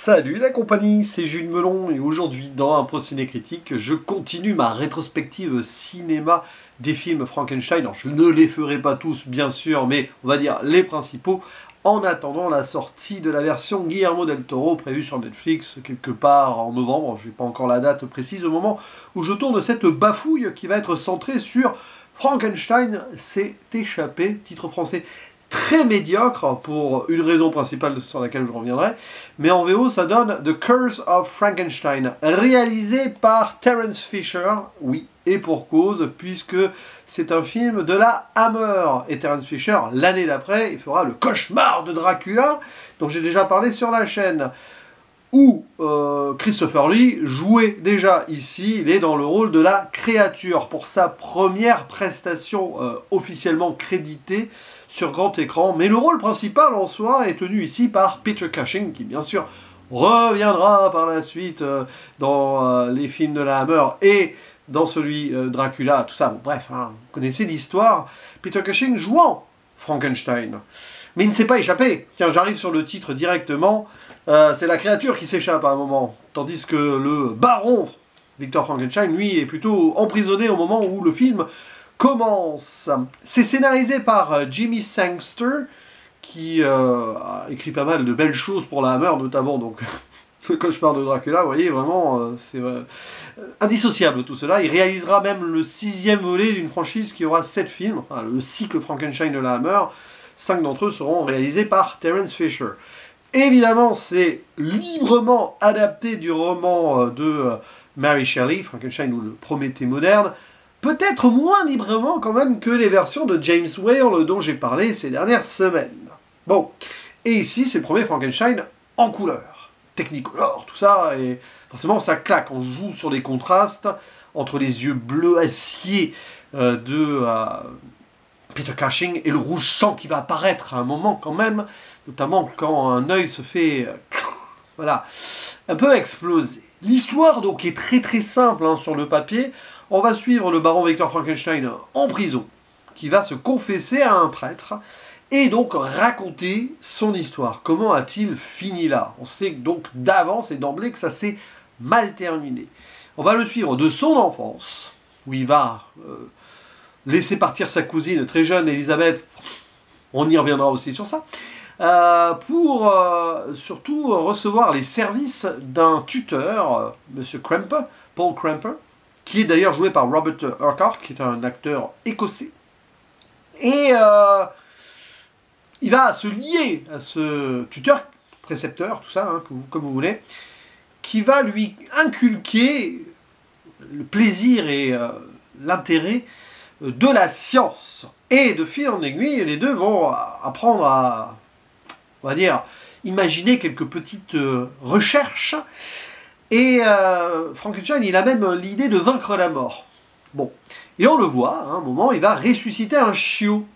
Salut la compagnie, c'est Jules Melon et aujourd'hui dans un Pro Ciné Critique, je continue ma rétrospective cinéma des films Frankenstein. Alors je ne les ferai pas tous bien sûr, mais on va dire les principaux, en attendant la sortie de la version Guillermo del Toro prévue sur Netflix quelque part en novembre. Je n'ai pas encore la date précise au moment où je tourne cette bafouille qui va être centrée sur Frankenstein s'est échappé, titre français très médiocre pour une raison principale sur laquelle je reviendrai, mais en VO ça donne The Curse of Frankenstein, réalisé par Terence Fisher, oui, et pour cause, puisque c'est un film de la Hammer, et Terence Fisher, l'année d'après, il fera Le Cauchemar de Dracula, dont j'ai déjà parlé sur la chaîne, où Christopher Lee jouait déjà ici, il est dans le rôle de la créature, pour sa première prestation officiellement créditée sur grand écran, mais le rôle principal en soi est tenu ici par Peter Cushing, qui bien sûr reviendra par la suite dans les films de la Hammer et dans celui Dracula, tout ça, bon, bref, hein, vous connaissez l'histoire. Peter Cushing jouant Frankenstein, mais il ne s'est pas échappé. Tiens, j'arrive sur le titre directement, c'est la créature qui s'échappe à un moment, tandis que le baron Victor Frankenstein, lui, est plutôt emprisonné au moment où le film commence. C'est scénarisé par Jimmy Sangster, qui a écrit pas mal de belles choses pour la Hammer, notamment donc Le Cauchemar de Dracula, vous voyez, vraiment, c'est indissociable tout cela. Il réalisera même le 6e volet d'une franchise qui aura 7 films, enfin, le cycle Frankenstein de la Hammer. 5 d'entre eux seront réalisés par Terence Fisher. Évidemment, c'est librement adapté du roman de Mary Shelley, Frankenstein ou le Prométhée moderne, peut-être moins librement quand même que les versions de James Whale dont j'ai parlé ces dernières semaines. Bon, et ici c'est le premier Frankenstein en couleur, Technicolor, tout ça, et forcément ça claque, on joue sur les contrastes entre les yeux bleu acier de Peter Cushing et le rouge sang qui va apparaître à un moment quand même, notamment quand un œil se fait, voilà, un peu exploser. L'histoire donc est très très simple hein, sur le papier. On va suivre le baron Victor Frankenstein en prison, qui va se confesser à un prêtre, et donc raconter son histoire. Comment a-t-il fini là? On sait donc d'avance et d'emblée que ça s'est mal terminé. On va le suivre de son enfance, où il va laisser partir sa cousine très jeune, Elisabeth, on y reviendra aussi sur ça, pour surtout recevoir les services d'un tuteur, Monsieur Cramper, Paul Cramper, qui est d'ailleurs joué par Robert Urquhart, qui est un acteur écossais. Et il va se lier à ce tuteur, précepteur, tout ça, hein, comme vous voulez, qui va lui inculquer le plaisir et l'intérêt de la science. Et de fil en aiguille, les deux vont apprendre à, on va dire, imaginer quelques petites recherches. Et Frankenstein, il a même l'idée de vaincre la mort. Bon. Et on le voit, à un moment, il va ressusciter un chiot.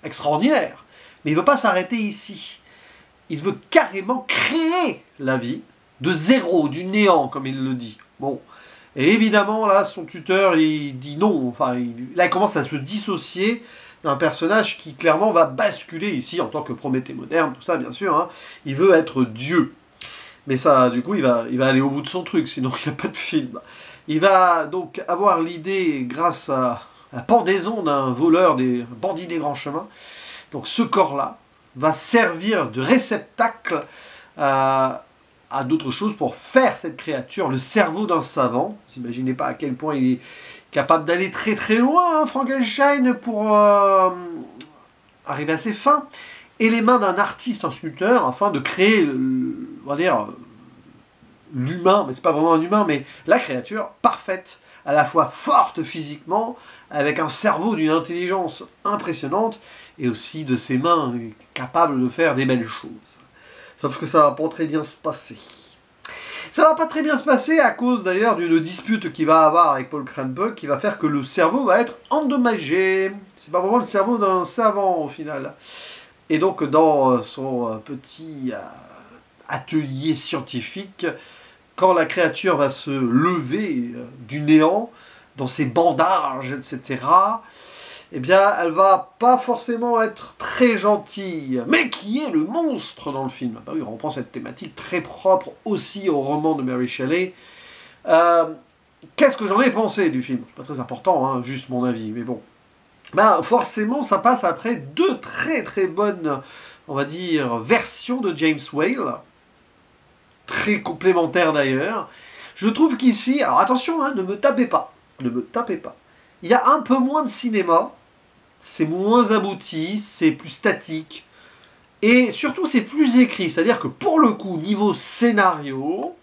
Extraordinaire. Mais il ne veut pas s'arrêter ici. Il veut carrément créer la vie de zéro, du néant, comme il le dit. Bon. Et évidemment, là, son tuteur, il dit non. Enfin, là, il commence à se dissocier d'un personnage qui, clairement, va basculer ici, en tant que Prométhée moderne, tout ça, bien sûr. Hein. Il veut être Dieu. Mais ça, du coup, il va aller au bout de son truc, sinon il n'y a pas de film. Il va donc avoir l'idée, grâce à la pendaison d'un voleur, des bandits des grands chemins, donc ce corps-là va servir de réceptacle à d'autres choses pour faire cette créature, le cerveau d'un savant. Vous n'imaginez pas à quel point il est capable d'aller très très loin, hein, Frankenstein, pour arriver à ses fins. Et les mains d'un artiste, un sculpteur, afin de créer, on va dire, l'humain, mais c'est pas vraiment un humain, mais la créature parfaite, à la fois forte physiquement, avec un cerveau d'une intelligence impressionnante, et aussi de ses mains capables de faire des belles choses. Sauf que ça va pas très bien se passer. Ça va pas très bien se passer à cause d'ailleurs d'une dispute qu'il va avoir avec Paul Cramper, qui va faire que le cerveau va être endommagé. C'est pas vraiment le cerveau d'un savant au final. Et donc dans son petit atelier scientifique, quand la créature va se lever du néant, dans ses bandages, etc., eh bien, elle va pas forcément être très gentille. Mais qui est le monstre dans le film? Bah oui, on reprend cette thématique très propre aussi au roman de Mary Shelley. Qu'est-ce que j'en ai pensé du film? Pas très important, hein, juste mon avis, mais bon. Bah, forcément, ça passe après deux très très bonnes, on va dire, versions de James Whale. Très complémentaires d'ailleurs. Je trouve qu'ici, alors attention, hein, ne me tapez pas. Ne me tapez pas. Il y a un peu moins de cinéma. C'est moins abouti, c'est plus statique. Et surtout, c'est plus écrit. C'est-à-dire que pour le coup, niveau scénario,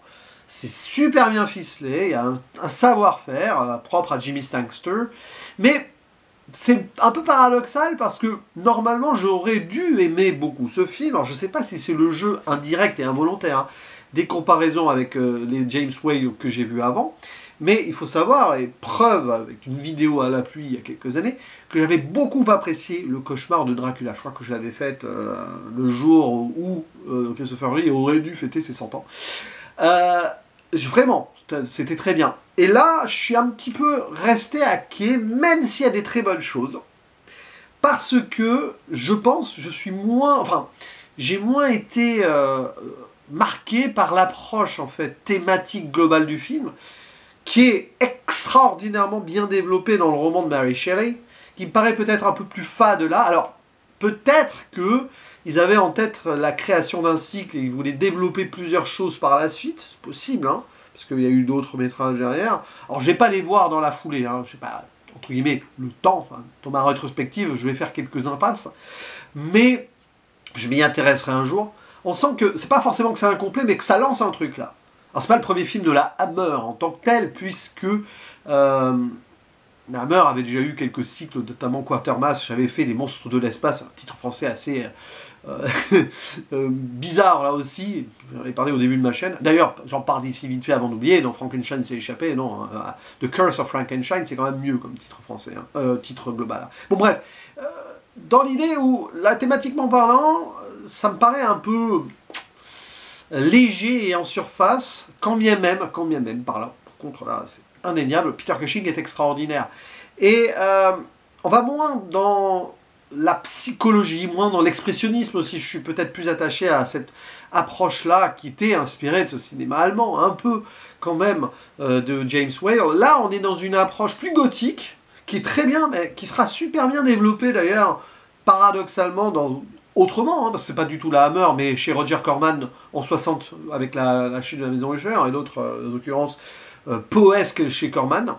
c'est super bien ficelé. Il y a un savoir-faire propre à Jimmy Stangster. Mais c'est un peu paradoxal parce que normalement, j'aurais dû aimer beaucoup ce film. Alors, je ne sais pas si c'est le jeu indirect et involontaire, hein, des comparaisons avec les James Whale que j'ai vus avant. Mais il faut savoir, et preuve avec une vidéo à l'appui il y a quelques années, que j'avais beaucoup apprécié Le Cauchemar de Dracula. Je crois que je l'avais faite le jour où Christopher Lee aurait dû fêter ses 100 ans. Vraiment, c'était très bien. Et là, je suis un petit peu resté à quai, même s'il y a des très bonnes choses. Parce que, je pense, je suis moins... Enfin, j'ai moins été marqué par l'approche, en fait, thématique globale du film, qui est extraordinairement bien développé dans le roman de Mary Shelley, qui me paraît peut-être un peu plus fade là. Alors, peut-être que ils avaient en tête la création d'un cycle et ils voulaient développer plusieurs choses par la suite, c'est possible, hein, parce qu'il y a eu d'autres métrages derrière. Alors, je vais pas les voir dans la foulée, hein, je sais pas, entre guillemets, le temps, enfin, dans ma rétrospective, je vais faire quelques impasses, mais je m'y intéresserai un jour. On sent que, c'est pas forcément que c'est incomplet, mais que ça lance un truc là. Alors, c'est pas le premier film de la Hammer en tant que tel, puisque la Hammer avait déjà eu quelques cycles, notamment Quatermass. J'avais fait Les Monstres de l'espace, un titre français assez bizarre là aussi. J'en ai parlé au début de ma chaîne. D'ailleurs, j'en parle d'ici vite fait avant d'oublier. Dans Frankenstein s'est échappé. Non, The Curse of Frankenstein, c'est quand même mieux comme titre français, hein, titre global. Bon, bref. Dans l'idée où, là, thématiquement parlant, ça me paraît un peu léger et en surface, quand bien même par là. Par contre, là, c'est indéniable. Peter Cushing est extraordinaire. Et on va moins dans la psychologie, moins dans l'expressionnisme aussi. Je suis peut-être plus attaché à cette approche-là qui était inspirée de ce cinéma allemand, un peu quand même de James Whale. Là, on est dans une approche plus gothique, qui est très bien, mais qui sera super bien développée d'ailleurs, paradoxalement, autrement, hein, parce que c'est pas du tout la Hammer, mais chez Roger Corman en 60 avec la chute de la maison Usher et d'autres occurrences poesques chez Corman.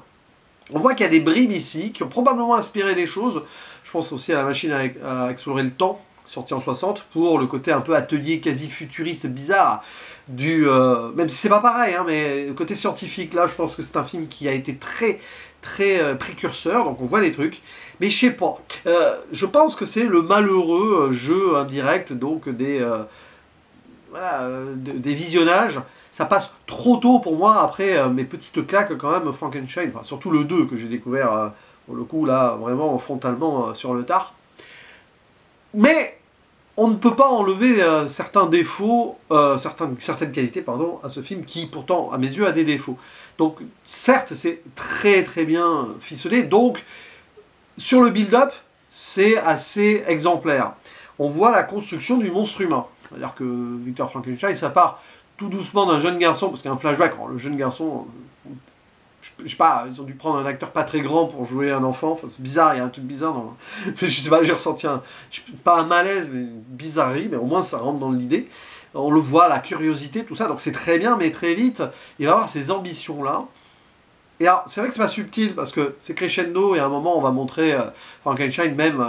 On voit qu'il y a des bribes ici qui ont probablement inspiré des choses. Je pense aussi à La machine à explorer le temps, sorti en 60, pour le côté un peu atelier quasi futuriste bizarre du même si c'est pas pareil, hein, mais le côté scientifique là, je pense que c'est un film qui a été très précurseur, donc on voit les trucs. Mais je sais pas. Je pense que c'est le malheureux jeu indirect, donc des visionnages. Ça passe trop tôt pour moi après mes petites claques quand même Frankenstein, enfin, surtout le 2 que j'ai découvert pour le coup là vraiment frontalement sur le tard. Mais on ne peut pas enlever certains défauts, certaines qualités pardon, à ce film qui pourtant à mes yeux a des défauts. Donc certes c'est très bien ficelé, donc sur le build-up c'est assez exemplaire. On voit la construction du monstre humain. C'est-à-dire que Victor Frankenstein, ça part tout doucement d'un jeune garçon, parce qu'il y a un flashback, alors, le jeune garçon, je sais pas, ils ont dû prendre un acteur pas très grand pour jouer un enfant, enfin, c'est bizarre, il y a un truc bizarre dans... Je sais pas, j'ai ressenti pas un malaise, mais une bizarrerie, mais au moins ça rentre dans l'idée. On le voit, la curiosité, tout ça, donc c'est très bien, mais très vite, il va avoir ces ambitions-là. Et alors, c'est vrai que c'est pas subtil, parce que c'est crescendo, et à un moment, on va montrer Frankenstein même...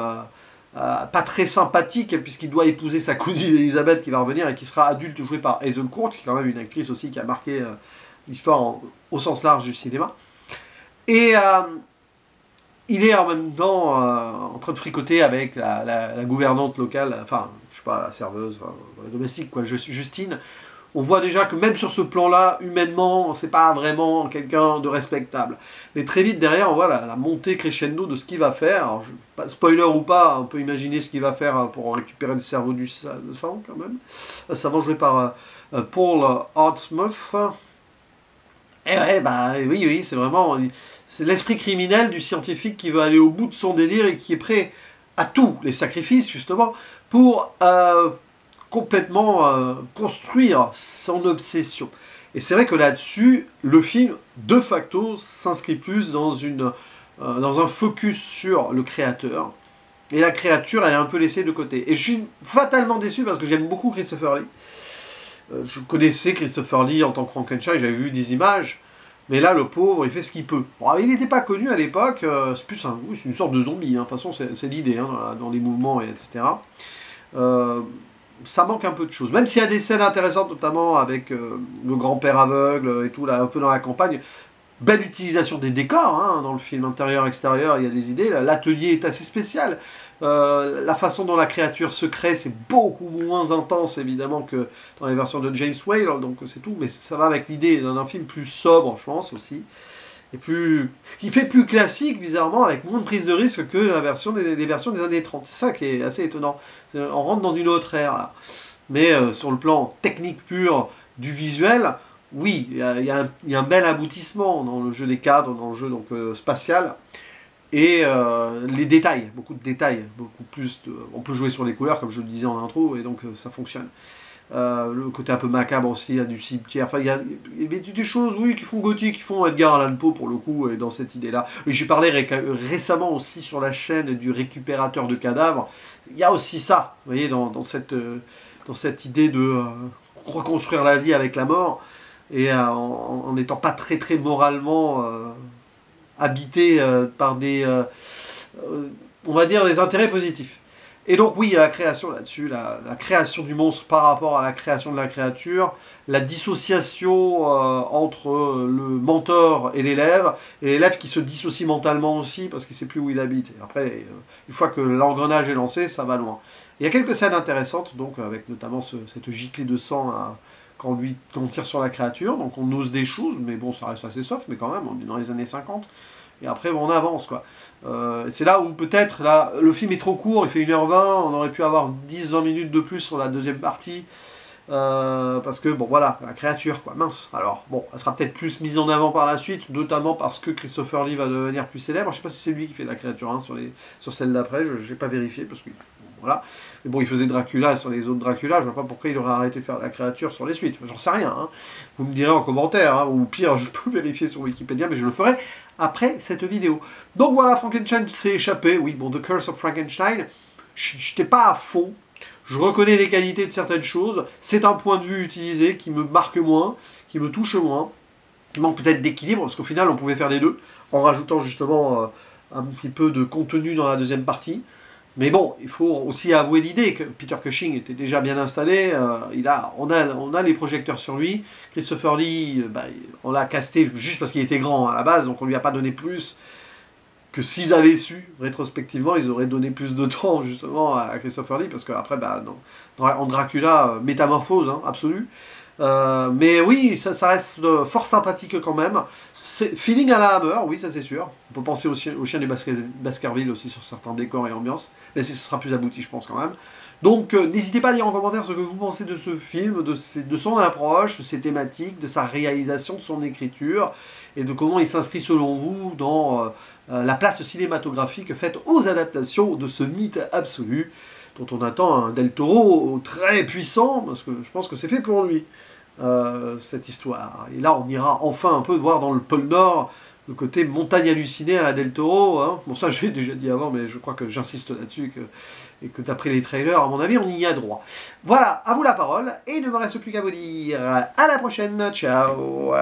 pas très sympathique puisqu'il doit épouser sa cousine Elisabeth qui va revenir et qui sera adulte jouée par Hazel Court, qui est quand même une actrice aussi qui a marqué l'histoire au sens large du cinéma. Et il est en même temps en train de fricoter avec la gouvernante locale, enfin je sais pas, la serveuse, enfin, la domestique quoi, Justine. On voit déjà que même sur ce plan-là, humainement, c'est pas vraiment quelqu'un de respectable. Mais très vite derrière, on voit la montée crescendo de ce qu'il va faire. Alors, spoiler ou pas, on peut imaginer ce qu'il va faire pour récupérer le cerveau du savant quand même. Le savant joué par Paul Hartmuth. Et ouais, bah oui, c'est vraiment... c'est l'esprit criminel du scientifique qui veut aller au bout de son délire et qui est prêt à tous les sacrifices, justement, pour complètement construire son obsession. Et c'est vrai que là-dessus, le film, de facto, s'inscrit plus dans un focus sur le créateur. Et la créature, elle est un peu laissée de côté. Et je suis fatalement déçu parce que j'aime beaucoup Christopher Lee. Je connaissais Christopher Lee en tant que Frankenstein, j'avais vu des images. Mais là, le pauvre, il fait ce qu'il peut. Bon, il n'était pas connu à l'époque, c'est plus c'est une sorte de zombie. Hein. De toute façon, c'est l'idée, hein, dans les mouvements, etc. Ça manque un peu de choses. Même s'il y a des scènes intéressantes, notamment avec le grand-père aveugle et tout, là, un peu dans la campagne. Belle utilisation des décors, hein, dans le film intérieur-extérieur, il y a des idées. L'atelier est assez spécial. La façon dont la créature se crée, c'est beaucoup moins intense, évidemment, que dans les versions de James Whale, donc c'est tout. Mais ça va avec l'idée d'un film plus sobre, je pense, aussi. Et qui fait plus classique, bizarrement, avec moins de prise de risque que les versions des années 30. C'est ça qui est assez étonnant. On rentre dans une autre ère, là. Mais sur le plan technique pur du visuel, oui, il y a un bel aboutissement dans le jeu des cadres, dans le jeu donc, spatial. Et les détails, beaucoup de détails, beaucoup plus on peut jouer sur les couleurs, comme je le disais en intro, et donc ça fonctionne. Le côté un peu macabre aussi, il y a du cimetière, enfin il y a des choses, oui, qui font gothique, qui font Edgar Allan Poe pour le coup, et dans cette idée-là. Et j'ai parlé récemment aussi sur la chaîne du récupérateur de cadavres, il y a aussi ça, vous voyez, dans cette idée de reconstruire la vie avec la mort, et en n'étant pas très très moralement habité par on va dire, des intérêts positifs. Et donc oui, il y a la création là-dessus, la création du monstre par rapport à la création de la créature, la dissociation entre le mentor et l'élève qui se dissocie mentalement aussi parce qu'il ne sait plus où il habite. Et après, une fois que l'engrenage est lancé, ça va loin. Il y a quelques scènes intéressantes, donc avec notamment cette giclée de sang quand on tire sur la créature, donc on ose des choses, mais bon, ça reste assez soft, mais quand même, on est dans les années 50. Et après, on avance, quoi. C'est là où peut-être, le film est trop court, il fait 1h20, on aurait pu avoir 10-20 minutes de plus sur la deuxième partie, parce que, bon, voilà, la créature, quoi, mince. Alors, bon, elle sera peut-être plus mise en avant par la suite, notamment parce que Christopher Lee va devenir plus célèbre. Je sais pas si c'est lui qui fait la créature, hein, sur celle d'après, je n'ai pas vérifié, parce que, voilà. Mais bon, il faisait Dracula sur les autres Dracula, je ne vois pas pourquoi il aurait arrêté de faire la créature sur les suites. J'en sais rien, hein. Vous me direz en commentaire, hein, ou pire, je peux vérifier sur Wikipédia, mais je le ferai après cette vidéo. Donc voilà, Frankenstein s'est échappé, oui, bon, The Curse of Frankenstein, je n'étais pas à fond, je reconnais les qualités de certaines choses, c'est un point de vue utilisé qui me marque moins, qui me touche moins, qui manque peut-être d'équilibre, parce qu'au final, on pouvait faire les deux, en rajoutant justement un petit peu de contenu dans la deuxième partie. Mais bon, il faut aussi avouer l'idée que Peter Cushing était déjà bien installé, on a les projecteurs sur lui. Christopher Lee, on l'a casté juste parce qu'il était grand à la base, donc on lui a pas donné plus que s'ils avaient su, rétrospectivement, ils auraient donné plus de temps justement à Christopher Lee, parce qu'après, en Dracula, métamorphose absolue. Mais oui, ça reste fort sympathique quand même. Feeling à la Hammer, oui, ça c'est sûr. On peut penser au chien des Baskerville aussi sur certains décors et ambiances. Mais ce sera plus abouti, je pense, quand même. Donc, n'hésitez pas à dire en commentaire ce que vous pensez de ce film, de son approche, de ses thématiques, de sa réalisation, de son écriture, et de comment il s'inscrit selon vous dans la place cinématographique faite aux adaptations de ce mythe absolu, dont on attend un Del Toro très puissant, parce que je pense que c'est fait pour lui, cette histoire. Et là, on ira enfin un peu voir dans le pôle Nord, le côté montagne hallucinée à la Del Toro. Hein. Bon, ça, je l'ai déjà dit avant, mais je crois que j'insiste là-dessus, et que d'après les trailers, à mon avis, on y a droit. Voilà, à vous la parole, et il ne me reste plus qu'à vous dire à la prochaine, ciao.